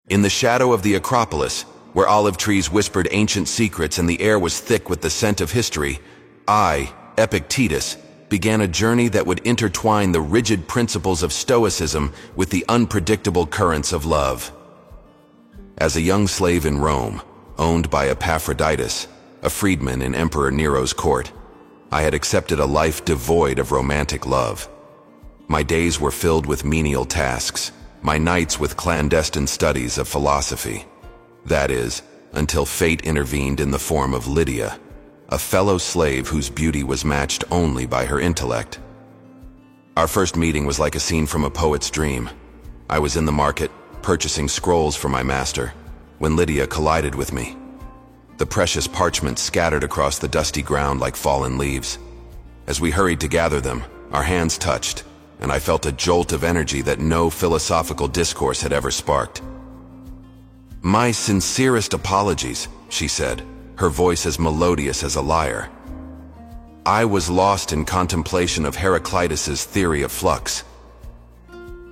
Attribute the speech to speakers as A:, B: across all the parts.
A: In the shadow of the Acropolis, where olive trees whispered ancient secrets and the air was thick with the scent of history, I, Epictetus, began a journey that would intertwine the rigid principles of Stoicism with the unpredictable currents of love. As a young slave in Rome, owned by Epaphroditus, a freedman in Emperor Nero's court, I had accepted a life devoid of romantic love. My days were filled with menial tasks, my nights with clandestine studies of philosophy. That is, until fate intervened in the form of Lydia, a fellow slave whose beauty was matched only by her intellect. Our first meeting was like a scene from a poet's dream. I was in the market, purchasing scrolls for my master, when Lydia collided with me. The precious parchments scattered across the dusty ground like fallen leaves. As we hurried to gather them, our hands touched, and I felt a jolt of energy that no philosophical discourse had ever sparked. "My sincerest apologies," she said, her voice as melodious as a lyre. I was lost in contemplation of Heraclitus's theory of flux.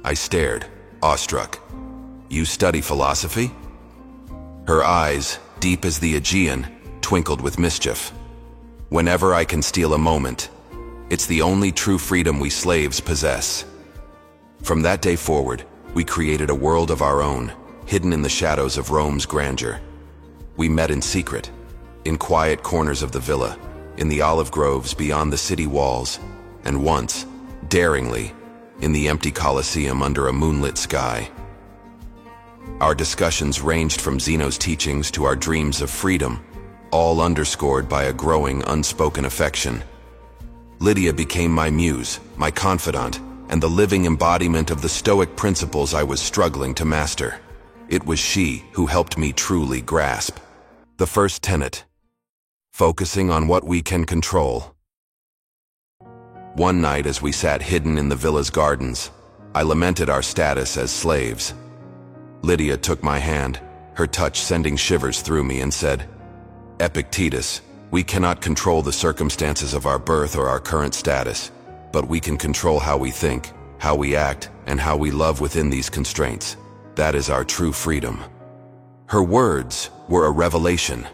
A: I stared, awestruck. "You study philosophy?" Her eyes, deep as the Aegean, twinkled with mischief. "Whenever I can steal a moment, it's the only true freedom we slaves possess." From that day forward, we created a world of our own, hidden in the shadows of Rome's grandeur. We met in secret, in quiet corners of the villa, in the olive groves beyond the city walls, and once, daringly, in the empty Colosseum under a moonlit sky. Our discussions ranged from Zeno's teachings to our dreams of freedom, all underscored by a growing, unspoken affection. Lydia became my muse, my confidant, and the living embodiment of the Stoic principles I was struggling to master. It was she who helped me truly grasp the first tenet: focusing on what we can control. One night, as we sat hidden in the villa's gardens, I lamented our status as slaves. Lydia took my hand, her touch sending shivers through me, and said, "Epictetus, we cannot control the circumstances of our birth or our current status, but we can control how we think, how we act, and how we love within these constraints. That is our true freedom." Her words were a revelation.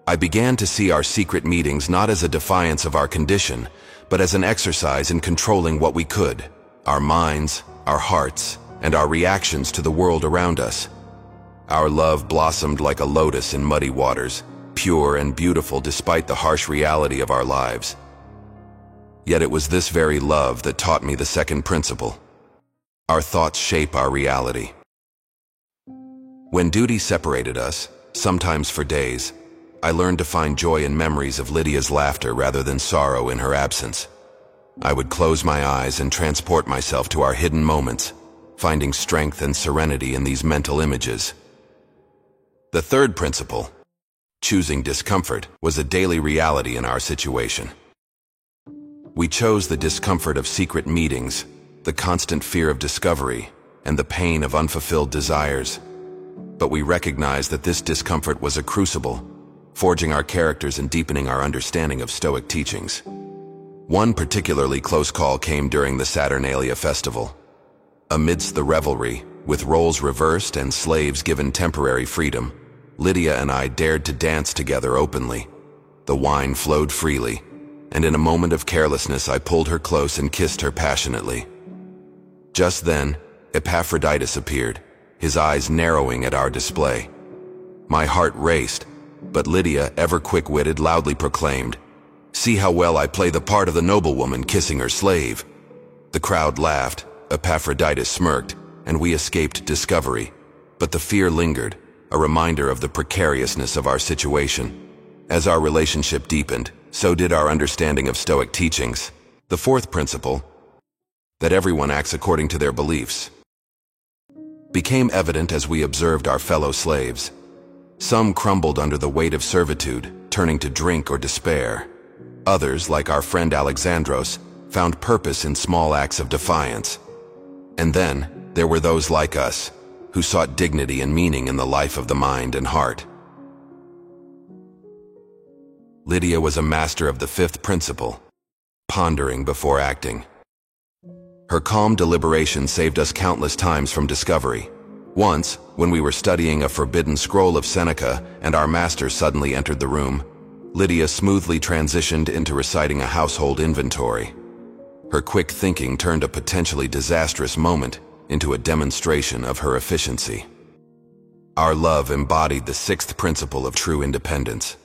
A: I began to see our secret meetings not as a defiance of our condition, but as an exercise in controlling what we could: our minds, our hearts, and our reactions to the world around us. Our love blossomed like a lotus in muddy waters, pure and beautiful despite the harsh reality of our lives. Yet it was this very love that taught me the second principle: our thoughts shape our reality. When duty separated us, sometimes for days, I learned to find joy in memories of Lydia's laughter rather than sorrow in her absence. I would close my eyes and transport myself to our hidden moments, finding strength and serenity in these mental images. The third principle, choosing discomfort, was a daily reality in our situation. We chose the discomfort of secret meetings, the constant fear of discovery, and the pain of unfulfilled desires. But we recognized that this discomfort was a crucible, forging our characters and deepening our understanding of Stoic teachings. One particularly close call came during the Saturnalia festival. Amidst the revelry, with roles reversed and slaves given temporary freedom, Lydia and I dared to dance together openly. The wine flowed freely, and in a moment of carelessness I pulled her close and kissed her passionately. Just then, Epaphroditus appeared, his eyes narrowing at our display. My heart raced, but Lydia, ever quick-witted, loudly proclaimed, "See how well I play the part of the noblewoman kissing her slave." The crowd laughed, Epaphroditus smirked, and we escaped discovery. But the fear lingered, a reminder of the precariousness of our situation. As our relationship deepened, so did our understanding of Stoic teachings. The fourth principle, that everyone acts according to their beliefs, became evident as we observed our fellow slaves. Some crumbled under the weight of servitude, turning to drink or despair. Others, like our friend Alexandros, found purpose in small acts of defiance. And then, there were those like us, who sought dignity and meaning in the life of the mind and heart. Lydia was a master of the fifth principle, pondering before acting. Her calm deliberation saved us countless times from discovery. Once, when we were studying a forbidden scroll of Seneca and our master suddenly entered the room, Lydia smoothly transitioned into reciting a household inventory. Her quick thinking turned a potentially disastrous moment into a demonstration of her efficiency. Our love embodied the sixth principle of true independence.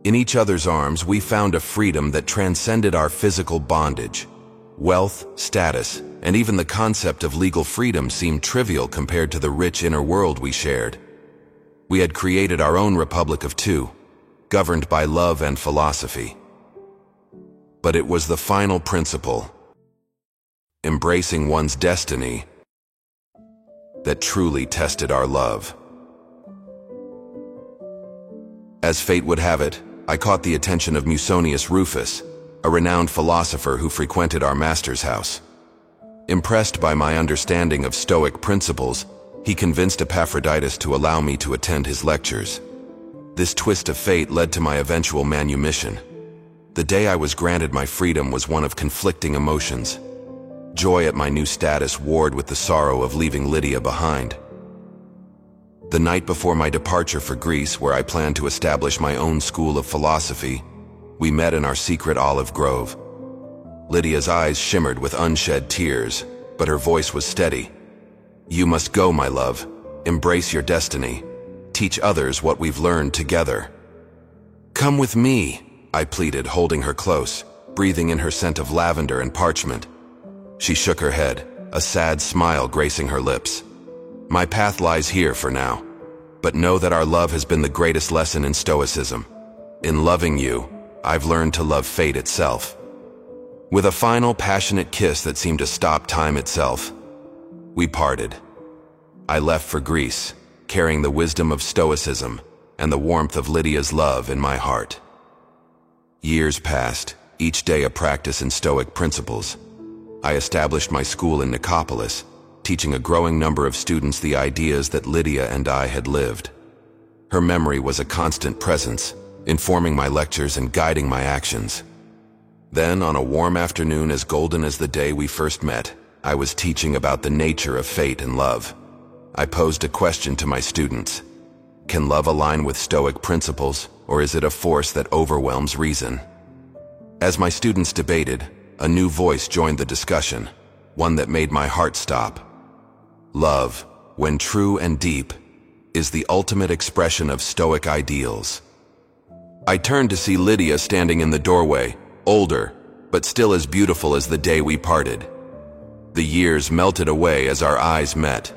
A: In each other's arms, we found a freedom that transcended our physical bondage. Wealth, status, and even the concept of legal freedom seemed trivial compared to the rich inner world we shared. We had created our own republic of two, governed by love and philosophy. But it was the final principle, embracing one's destiny, that truly tested our love. As fate would have it, I caught the attention of Musonius Rufus, a renowned philosopher who frequented our master's house. Impressed by my understanding of Stoic principles, he convinced Epaphroditus to allow me to attend his lectures. This twist of fate led to my eventual manumission. The day I was granted my freedom was one of conflicting emotions. Joy at my new status warred with the sorrow of leaving Lydia behind. The night before my departure for Greece, where I planned to establish my own school of philosophy, we met in our secret olive grove. Lydia's eyes shimmered with unshed tears, but her voice was steady. "You must go, my love. Embrace your destiny. Teach others what we've learned together." "Come with me," I pleaded, holding her close, breathing in her scent of lavender and parchment. She shook her head, a sad smile gracing her lips. "My path lies here for now, but know that our love has been the greatest lesson in Stoicism. In loving you, I've learned to love fate itself." With a final passionate kiss that seemed to stop time itself, we parted. I left for Greece, carrying the wisdom of Stoicism and the warmth of Lydia's love in my heart. Years passed, each day a practice in Stoic principles. I established my school in Nicopolis, teaching a growing number of students the ideas that Lydia and I had lived. Her memory was a constant presence, informing my lectures and guiding my actions. Then, on a warm afternoon as golden as the day we first met, I was teaching about the nature of fate and love. I posed a question to my students. Can love align with Stoic principles, or is it a force that overwhelms reason? As my students debated, a new voice joined the discussion, one that made my heart stop. Love, when true and deep, is the ultimate expression of Stoic ideals. I turned to see Lydia standing in the doorway, older, but still as beautiful as the day we parted. The years melted away as our eyes met.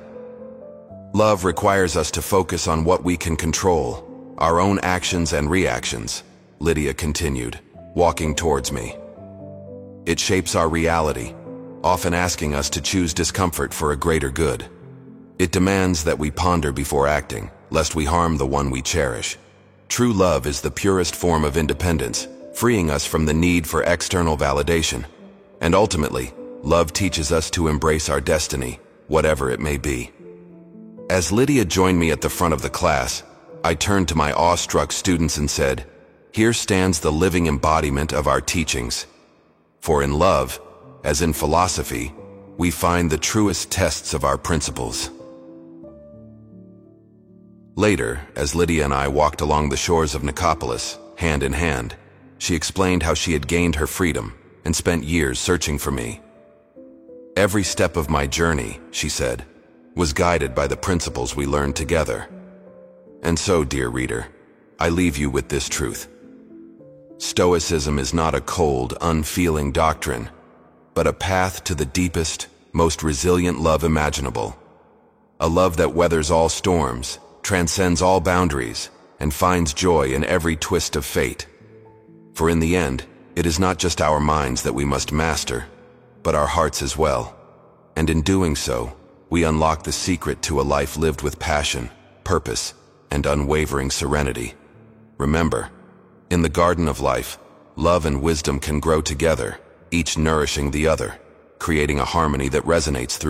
A: Love requires us to focus on what we can control, our own actions and reactions, Lydia continued, walking towards me. It shapes our reality, often asking us to choose discomfort for a greater good. It demands that we ponder before acting, lest we harm the one we cherish. True love is the purest form of independence, freeing us from the need for external validation. And ultimately, love teaches us to embrace our destiny, whatever it may be. As Lydia joined me at the front of the class, I turned to my awestruck students and said, "Here stands the living embodiment of our teachings. For in love, as in philosophy, we find the truest tests of our principles." Later, as Lydia and I walked along the shores of Nicopolis, hand in hand, she explained how she had gained her freedom and spent years searching for me. "Every step of my journey," she said, "was guided by the principles we learned together." And so, dear reader, I leave you with this truth. Stoicism is not a cold, unfeeling doctrine, but a path to the deepest, most resilient love imaginable. A love that weathers all storms, transcends all boundaries, and finds joy in every twist of fate. For in the end, it is not just our minds that we must master, but our hearts as well. And in doing so, we unlock the secret to a life lived with passion, purpose, and unwavering serenity. Remember, in the garden of life, love and wisdom can grow together, each nourishing the other, creating a harmony that resonates through